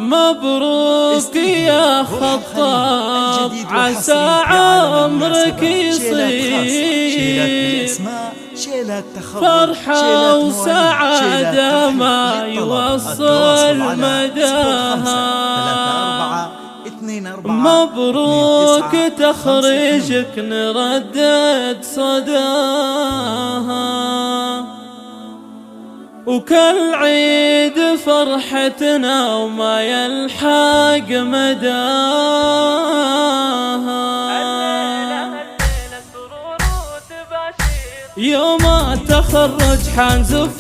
مبروك يا خطاب، عسى عمرك يصير فرحة وسعادة ما يوصل مداها. مبروك تخرجك نردد صداها، وكل عيد فرحتنا وما يلحق مداها. يوم التخرج حنزف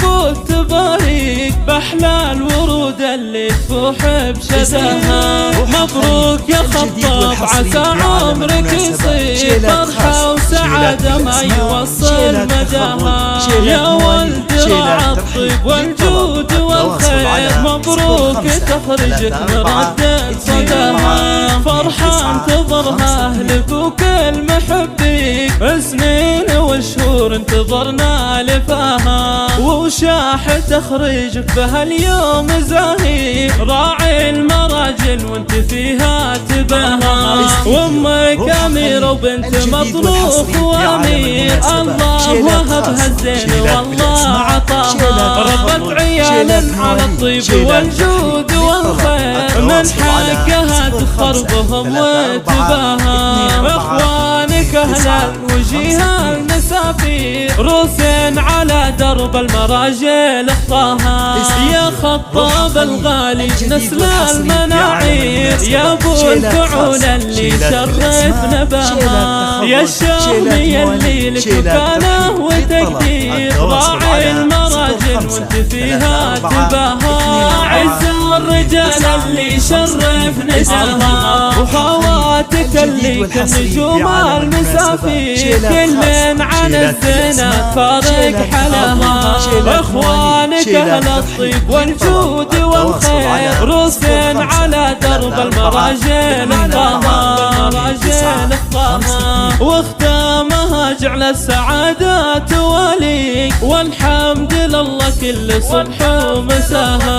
تباريك بأحلى الورود اللي تفوح بشذاها. مبروك يا خطاب، عسى عمرك يصير فرحة وسعادة ما يوصل مداها. يا ولد راعى الطيب والجود والخير، مبروك تخرجك نردد صداها. فرحة انتظرها أهلك وكل محبيك، سنين وشهور انتظرنا لفاها. وشاح تخرجك بهاليوم زاهي، راعي المراجل وانت فيها تباها. وامك اميرة وبنت مطروف وامير، الله وهبها الزين والله عطاها. ربت عيال على الطيب والجود والخير، من حقها تفخر بهم وتباها. اخوانك اهل الوجيه المسافير، روسين على درب المراجل اخطاها. يا خطاب الغالي نسل المناعير، يا ابو الفعول اللي شرف نباها. يا الشامي اللي لك مكانه وتقدير، راعي المراجل وانت فيها تباها. عز الرجال اللي شرف نساها، وخواتك اللي كالنجوم المسافير، كل عن الزينة فارق حلاها. اخوانك اهل الطيب والجود والخير، روسين على درب المراجل اخطاها. واختامها جعل السعادة تواليك، والحمد لله كل صبح ومساها.